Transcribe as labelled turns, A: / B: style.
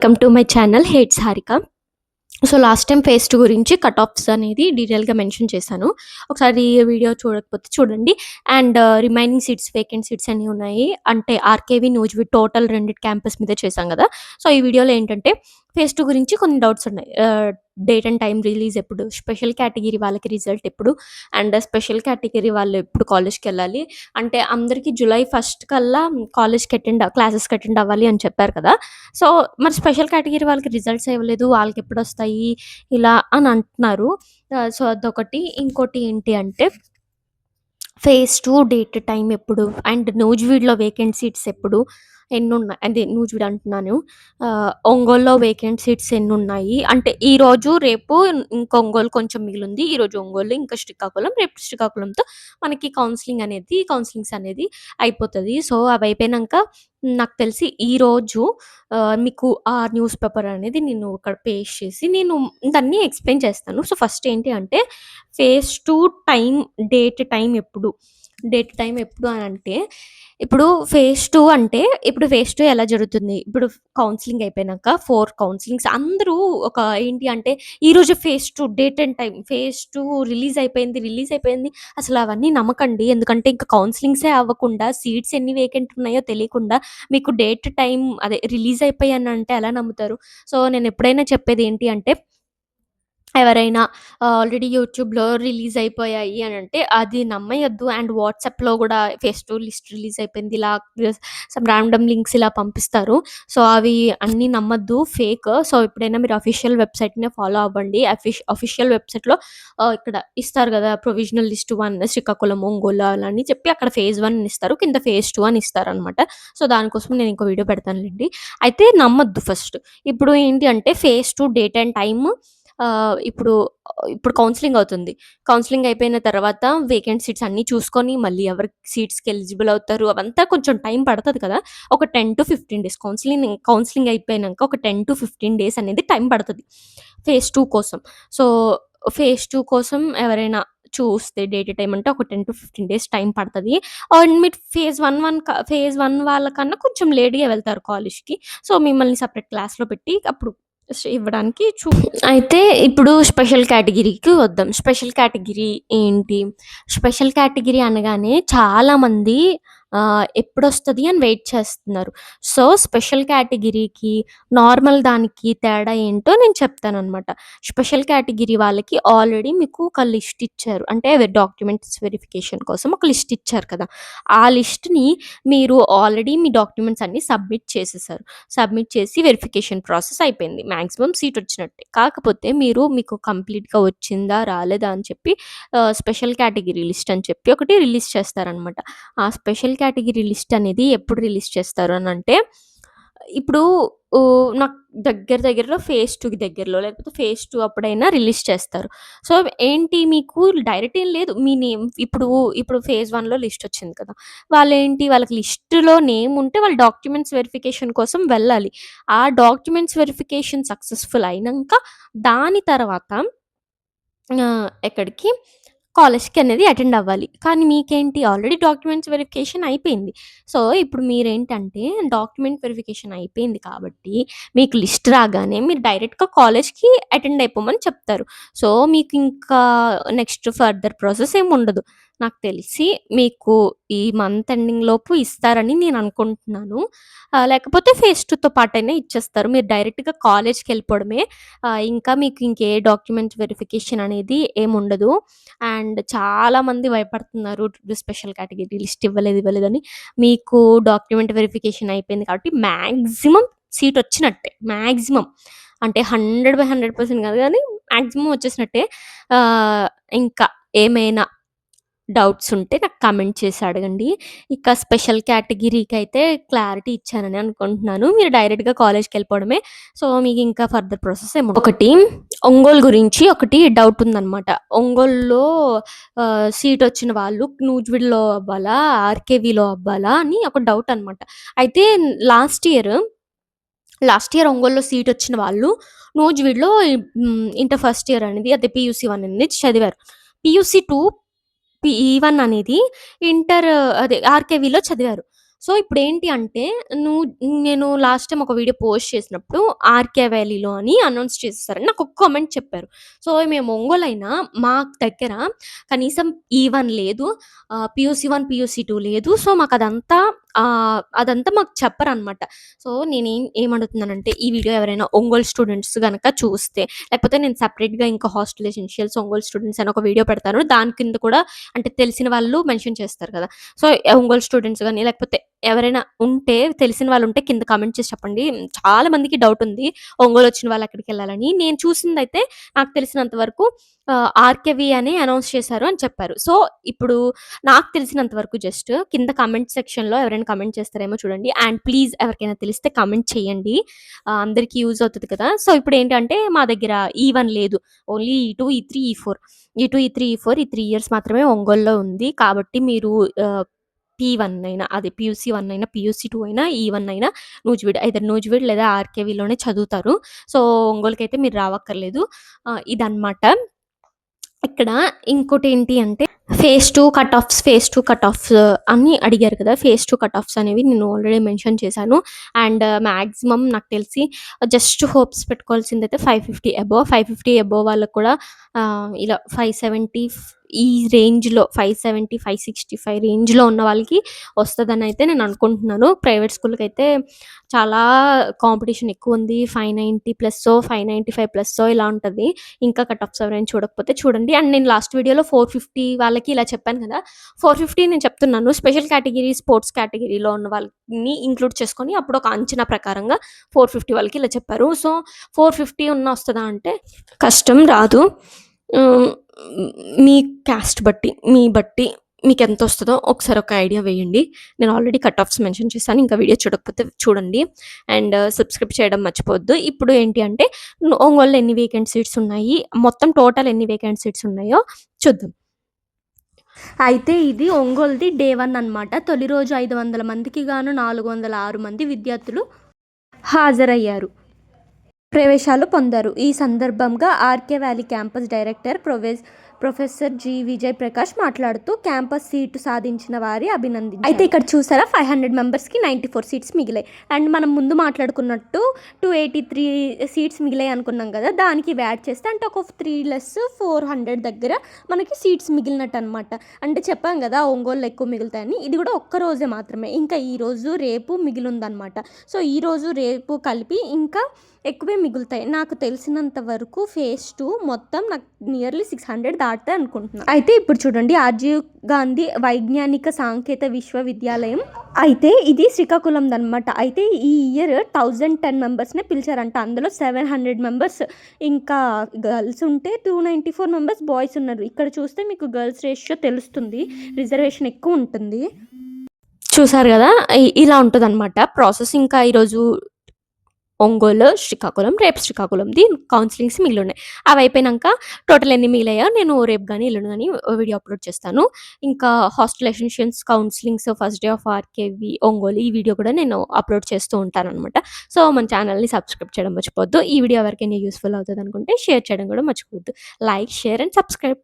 A: Welcome to my channel హేట్స్ Harika. So last time phase 2 గురించి cut offs అనేది డీటెయిల్‌గా మెన్షన్ చేశాను. ఒకసారి వీడియో చూడకపోతే చూడండి. And remaining seats vacant seats ఎన్ని ఉన్నాయి అంటే ఆర్‌కేవి, నూజివీడ్ టోటల్ రెండిటి క్యాంపస్ మీద చేశాం గదా! సో ఈ వీడియోలో ఏంటంటే ఫేజ్ 2 గురించి కొన్ని డౌట్స్ ఉన్నాయి. డేట్ అండ్ టైమ్ రిలీజ్ ఎప్పుడు? స్పెషల్ కేటగిరీ వాళ్ళకి రిజల్ట్ ఎప్పుడు? అండ్ స్పెషల్ కేటగిరీ వాళ్ళు ఎప్పుడు కాలేజ్‌కెళ్ళాలి? అంటే అందరికి జులై 1 కల్లా క్లాసెస్‌కి అటెండ్ అవ్వాలి అని చెప్పారు కదా! సో, మరి స్పెషల్ కేటగిరీ వాళ్ళకి రిజల్ట్స్ ఇవ్వలేదు. వాళ్ళకెప్పుడొస్తాయి? ఇలా అని అంటున్నారు. సో, అదొకటి. ఇంకోటి ఏంటి అంటే ఫేజ్ 2 డేట్, టైమ్ ఎప్పుడు? అండ్ నూజివీడ్‌లో వేకెంట్ సీట్స్ ఎప్పుడు? అదే నూజివీడ్ అంటున్నాను. ఒంగోలులో వేకెంట్ సీట్స్ ఎన్నున్నాయి? అంటే ఈరోజు, రేపు ఇంకా ఒంగోలు కొంచెం మిగిలుంది. ఈరోజు ఒంగోలు, ఇంకా శ్రీకాకుళం. రేపు శ్రీకాకుళంతో మనకి కౌన్సెలింగ్స్ అనేది అయిపోతది. సో, అవయిపోయినంక నాకు తెలిసి ఈరోజు మీకు ఆ న్యూస్ పేపర్ అనేది నేను ఇక్కడ పేస్ట్ చేసి నేను దాన్ని ఎక్స్‌ప్లెయిన్ చేస్తాను. సో, ఫస్ట్ ఏంటి అంటే ఫేజ్ 2 టైమ్, టైమ్ ఎప్పుడు? అనంటే ఇప్పుడు ఫేజ్ 2 అంటే ఇప్పుడు ఫేజ్ 2 ఎలా జరుగుతుంది? ఇప్పుడు కౌన్సెలింగ్ అయిపోయినాక 4 కౌన్సెలింగ్స్ అందరూ ఒక ఏంటి అంటే ఈరోజు phase 2 date and time phase 2 release అయిపోయింది. అసలు అవన్నీ నమ్మకండి. ఎందుకంటే ఇంకా కౌన్సెలింగ్సే అవ్వకుండా సీట్స్ ఎన్ని వేకెంట్ ఉన్నాయో తెలియకుండా మీకు డేట్, టైమ్ అదే రిలీజ్ అయిపోయానంటే ఎలా నమ్ముతారు? సో, నేను ఎప్పుడైనా చెప్పేది ఏంటి అంటే ఎవరైనా ఆల్రెడీ యూట్యూబ్‌లో రిలీజ్ అయిపోయాయి అనంటే అది నమ్మేయొద్దు. అండ్ వాట్సాప్‌లో గూడా ఫేజ్ 2 లిస్ట్ రిలీజ్ అయిపోయింది. ఇలా సమ్ రాండమ్ లింక్స్ ఇలా పంపిస్తారు. సో, అవి అన్నీ నమ్మొద్దు, ఫేక్. సో, ఎప్పుడైనా మీరు అఫీషియల్ వెబ్‌సైట్‌నే ఫాలో అవ్వండి. అఫీషియల్ వెబ్‌సైట్‌లో ఇక్కడ ఇస్తారు గదా! ప్రొవిజనల్ లిస్ట్ 1 శ్రీకాకుళం, ఒంగోలు అలా అని చెప్పి అక్కడ ఫేజ్ 1 ఇస్తారు. కింద ఫేజ్ 2 అని ఇస్తారనమాట. సో, దానికోసం నేను ఇంకో వీడియో పెడతానులెండి. అయితే నమ్మొద్దు ఫస్ట్. ఇప్పుడు ఏంటి అంటే ఫేజ్ 2 డేట్ అండ్ టైమ్ ఇప్పుడు కౌన్సెలింగ్ అవుతుంది. కౌన్సెలింగ్ అయిపోయిన తర్వాత వేకెంట్ సీట్స్ అన్నీ చూసుకొని, మళ్ళీ ఎవరికి సీట్స్‌కి ఎలిజిబుల్ అవుతారు అవంతా కొంచెం టైం పడతది కదా! ఒక 10-15 డేస్ కౌన్సెలింగ్ అయిపోయినంక ఒక 10-15 డేస్ అనేది టైం పడతది. ఫేజ్ 2 కోసం. సో, ఫేజ్ 2 కోసం ఎవరైనా చూస్తే డేట్, టైమ్ అంటే ఒక 10-15 డేస్ టైం పడతది. అండ్ మీరు ఫేజ్ 1 వాళ్ళకన్నా కొంచెం లేట్‌గా వెళ్తారు కాలేజ్‌కి. సో, మిమ్మల్ని సెపరేట్ క్లాస్‌లో పెట్టి అప్పుడు ఇవ్వడానికి అయితే ఇప్పుడు స్పెషల్ కేటగిరీకి వద్దాం. స్పెషల్ కేటగిరీ ఏంటి? స్పెషల్ కేటగిరీ అనగానే చాలామంది ఎప్పుడొస్తది అని వెయిట్ చేస్తున్నారు. సో, స్పెషల్ కేటగిరీకి, నార్మల్ దానికి తేడా ఏంటో నేను చెప్తాననమాట. స్పెషల్ కేటగిరీ వాళ్ళకి ఆల్రెడీ మీకు ఒక లిస్ట్ ఇచ్చారు. అంటే డాక్యుమెంట్స్ వెరిఫికేషన్ కోసం ఒక లిస్ట్ ఇచ్చారు కదా! ఆ లిస్ట్‌ని మీరు ఆల్రెడీ మీ డాక్యుమెంట్స్ అన్నీ సబ్మిట్ చేసేసారు. సబ్మిట్ చేసి వెరిఫికేషన్ ప్రాసెస్ అయిపోయింది. మాక్సిమం సీట్ వచ్చినట్టే. కాకపోతే మీకు కంప్లీట్‌గా వచ్చిందా? రాలేదా? అని చెప్పి స్పెషల్ కేటగిరీ లిస్ట్ అని చెప్పి ఒకటి రిలీజ్ చేస్తారనమాట. ఆ స్పెషల్ కేటగిరీ లిస్ట్ అనేది ఎప్పుడు రిలీజ్ చేస్తారు అనంటే ఇప్పుడు నాకు దగ్గరలో ఫేజ్ 2కి దగ్గరలో లేకపోతే ఫేజ్ 2 అప్పుడైనా రిలీజ్ చేస్తారు. సో, ఏంటి మీకు డైరెక్ట్ ఏం లేదు. మీ నేమ్ ఇప్పుడు ఫేజ్ 1లో లిస్ట్ వచ్చింది కదా! వాళ్ళకి లిస్ట్‌లో నేమ్ ఉంటే వాళ్ళు డాక్యుమెంట్స్ వెరిఫికేషన్ కోసం వెళ్ళాలి. ఆ డాక్యుమెంట్స్ వెరిఫికేషన్ సక్సెస్‌ఫుల్ అయినంక దాని తర్వాత ఎక్కడికి కాలేజ్‌కి అనేది అటెండ్ అవ్వాలి. కానీ మీకేంటి ఆల్రెడీ డాక్యుమెంట్స్ వెరిఫికేషన్ అయిపోయింది. సో, ఇప్పుడు మీరేంటంటే డాక్యుమెంట్ వెరిఫికేషన్ అయిపోయింది కాబట్టి మీకు లిస్ట్ రాగానే మీరు డైరెక్ట్‌గా కాలేజ్‌కి అటెండ్ అయిపోమని చెప్తారు. సో, మీకింకా నెక్స్ట్ ఫర్దర్ ప్రాసెస్ ఏముండదు. నాకు తెలిసి మీకు ఈ మంత్ ఎండింగ్ లోపు ఇస్తారని నేను అనుకుంటున్నాను. లేకపోతే ఫేజ్ 2తో పాటైనా ఇచ్చేస్తారు. మీరు డైరెక్ట్‌గా కాలేజ్‌కెళ్ళిపోవడమే. ఇంకా మీకు ఇంకే డాక్యుమెంట్ వెరిఫికేషన్ అనేది ఏముండదు. అండ్ చాలామంది భయపడుతున్నారు స్పెషల్ కేటగిరీ లిస్ట్ ఇవ్వలేదని. మీకు డాక్యుమెంట్ వెరిఫికేషన్ అయిపోయింది కాబట్టి మాక్సిమం సీట్ వచ్చినట్టే. మాక్సిమం అంటే 100/100% కాదు గానీ మాక్సిమం వచ్చేసినట్టే. ఇంకా ఏమైనా డౌట్స్ ఉంటే నాకు కామెంట్ చేసి అడగండి. ఇక స్పెషల్ కేటగిరీకైతే క్లారిటీ ఇచ్చానని అనుకుంటున్నాను. మీరు డైరెక్ట్‌గా కాలేజ్‌కెళ్ళిపోవడమే. సో, మీకింకా ఫర్దర్ ప్రాసెస్ ఒకటి ఒంగోలు గురించి ఒకటి డౌట్ ఉందనమాట. ఒంగోలులో సీట్ వచ్చిన వాళ్ళు నూజివీడ్‌లో అవ్వాలా? ఆర్‌కేవీలో అవ్వాలా? అని ఒక డౌట్ అనమాట. అయితే లాస్ట్ ఇయర్ ఒంగోలులో సీట్ వచ్చిన వాళ్ళు నూజివీడ్‌లో ఇంటర్ ఫస్ట్ ఇయర్ అనేది అదే పీయూసీ 1 అనేది చదివారు. పీయూసీ 2 ఈ1 అనేది ఇంటర్ అదే ఆర్‌కేవీలో చదివారు. సో, ఇప్పుడేంటి అంటే నువ్వు నేను లాస్ట్ టైమ్ ఒక వీడియో పోస్ట్ చేసినప్పుడు ఆర్‌కే వ్యాలీలో అని అనౌన్స్ చేసేసారు. నాకొక్క కామెంట్ చెప్పారు. సో, మేము ఒంగోలైనా మా దగ్గర కనీసం E1 లేదు. పీయూసీ 1, పీయూసీ 2 లేదు. సో, అదంతా మాకు చెప్పరనమాట. సో, ఏమడుగుతున్నానంటే ఈ వీడియో ఎవరైనా ఒంగోలు స్టూడెంట్స్ గనక చూస్తే, లేకపోతే నేను సెపరేట్‌గా ఇంకా హాస్టల్ ఎసెన్షియల్స్ ఒంగోలు స్టూడెంట్స్ అని ఒక వీడియో పెడతాను. దాని కింద కూడా అంటే తెలిసిన వాళ్ళు మెన్షన్ చేస్తారు కదా! సో, ఒంగోలు స్టూడెంట్స్ గాని, లేకపోతే ఎవరైనా ఉంటే తెలిసిన వాళ్ళుంటే కింద కామెంట్ చేసి చెప్పండి. చాలా మందికి డౌటుంది. ఒంగోలొచ్చిన వాళ్ళు ఎక్కడికెళ్ళాలని. నేను చూసిందైతే నాకు తెలిసినంత వరకు ఆర్‌కేవి అని అనౌన్స్ చేశారు అని చెప్పారు. సో, ఇప్పుడు నాకు తెలిసినంత వరకు జస్ట్ కింద కామెంట్ సెక్షన్‌లో ఎవరైనా కామెంట్ చేస్తారేమో చూడండి. అండ్ ప్లీజ్ ఎవరికైనా తెలిస్తే కామెంట్ చేయండి. అందరికి యూజ్ అవుతది కదా! సో, ఇప్పుడేంటంటే మా దగ్గర E1 లేదు. Only E2, E3, E4. E2, E3, E4 ఈ 3 ఇయర్స్ మాత్రమే ఒంగోలులో ఉంది. కాబట్టి మీరు P1 అయినా అది పీయూసీ 1 అయినా, పీయూసీ 2 అయినా, E1 అయినా ఐదర్ నూజివీడ్ లేదా ఆర్‌కేవీలోనే చదువుతారు. సో, ఒంగోలుకైతే మీరు రావక్కర్లేదు. ఇదనమాట. ఇక్కడ ఇంకోటేంటి అంటే ఫేజ్ 2 కట్ ఆఫ్స్ అని అడిగారు కదా! ఫేజ్ 2 కట్ ఆఫ్స్ అనేవి నేను ఆల్రెడీ మెన్షన్ చేశాను. అండ్ మాక్సిమం నాకు తెలిసి జస్ట్ హోప్స్ పెట్టుకోవాల్సిందైతే 550 అబోవ్ వాళ్ళకి కూడా ఇలా 570 ఈ రేంజ్‌లో 570, 565 రేంజ్‌లో ఉన్న వాళ్ళకి వస్తదనైతే నేను అనుకుంటున్నాను. ప్రైవేట్ స్కూల్‌కైతే చాలా కాంపిటీషన్ ఎక్కువుంది. 590 ప్లస్సో, 595 ప్లస్సో ఇలా ఉంటది. ఇంకా కట్ ఆఫ్స్ ఎవరైనా చూడకపోతే చూడండి. అండ్ నేను లాస్ట్ వీడియోలో 450 వాళ్ళకి ఇలా చెప్పాను కదా! 450 నేను చెప్తున్నాను. స్పెషల్ కేటగిరీ, స్పోర్ట్స్ కేటగిరీలో ఉన్న వాళ్ళని ఇంక్లూడ్ చేసుకొని అప్పుడు ఒక అంచనా ప్రకారంగా 450 వాళ్ళకి ఇలా చెప్పారు. సో, 450 వస్తదా అంటే కష్టం రాదు. మీ క్యాస్ట్ బట్టి, బట్టి మీకెంతొస్తదో ఒకసారి ఒక ఐడియా వేయండి. నేను ఆల్రెడీ కట్ ఆఫ్స్ మెన్షన్ చేశాను. ఇంకా వీడియో చూడకపోతే చూడండి. అండ్ సబ్స్క్రైబ్ చేయడం మర్చిపోవద్దు. ఇప్పుడు ఏంటి అంటే ఒంగోలులో ఎన్ని వేకెంట్ సీట్స్ ఉన్నాయి, మొత్తం టోటల్ ఎన్ని వేకెంట్ సీట్స్ ఉన్నాయో చూద్దాం. అయితే ఇది ఒంగోలుది డే 1 అనమాట. తొలి రోజు 500 మందికి గాను 406 మంది విద్యార్థులు హాజరయ్యారు. ప్రవేశాలు పొందారు. ఈ సందర్భంగా RK valley campus director professor G. Vijay Prakash మాట్లాడుతూ క్యాంపస్ సీటు సాధించిన వారి అభినందించారు. అయితే ఇక్కడ చూసారా 500 మెంబర్స్‌కి 94 సీట్స్ మిగిలాయి. అండ్ మనం ముందు మాట్లాడుకున్నట్టు 283 సీట్స్ మిగిలాయి అనుకున్నాం కదా! దానికి యాడ్ చేస్తే అంటే ఒక 3 లెస్ 400 దగ్గర మనకి సీట్స్ మిగిలినట్టు అనమాట. అంటే చెప్పాం కదా ఒంగోలులో ఎక్కువ మిగులుతాయని. ఇది కూడా ఒక్క రోజే మాత్రమే. ఇంకా ఈరోజు రేపు మిగిలుందనమాట. సో, ఈరోజు రేపు కలిపి ఇంకా ఎక్కువే మిగులుతాయి. నాకు తెలిసినంత వరకు ఫేజ్ 2 మొత్తం నాకు నియర్లీ 600 దాటుతాయి అనుకుంటున్నా. అయితే ఇప్పుడు చూడండి రాజీవ్ గాంధీ వైజ్ఞానిక సాంకేతిక విశ్వవిద్యాలయం అయితే ఇది శ్రీకాకుళందనమాట. అయితే ఈ ఇయర్ 1010 మెంబర్స్‌నే పిలిచారంట. అందులో 700 మెంబర్స్ ఇంకా గర్ల్స్ ఉంటే 294 మెంబర్స్ బాయ్స్ ఉన్నారు. ఇక్కడ చూస్తే మీకు గర్ల్స్ రేషియో తెలుస్తుంది. రిజర్వేషన్ ఎక్కువ ఉంటుంది. చూసారు కదా! ఇలా ఉంటదనమాట ప్రాసెస్. ఇంకా ఈరోజు ఒంగోలు, శ్రీకాకుళం, రేపు శ్రీకాకుళంది కౌన్సిలింగ్స్ మిగిలున్నాయి. అవి అయిపోయినాక టోటల్ ఎన్ని మిగిలాయో నేను రేపు గాని, ఎల్లుండి గాని వీడియో అప్‌లోడ్ చేస్తాను. ఇంకా hostel essentials counsellings first day of RKV Ongole ఈ వీడియో కూడా నేను అప్‌లోడ్ చేస్తూ ఉంటాననమాట. సో, మన ఛానల్‌ని సబ్స్క్రైబ్ చేయడం మర్చిపోవద్దు. ఈ వీడియో ఎవరికైనా యూజ్‌ఫుల్ అవుతదనుకుంటే షేర్ చేయడం కూడా మర్చిపోవద్దు. Like, share and subscribe.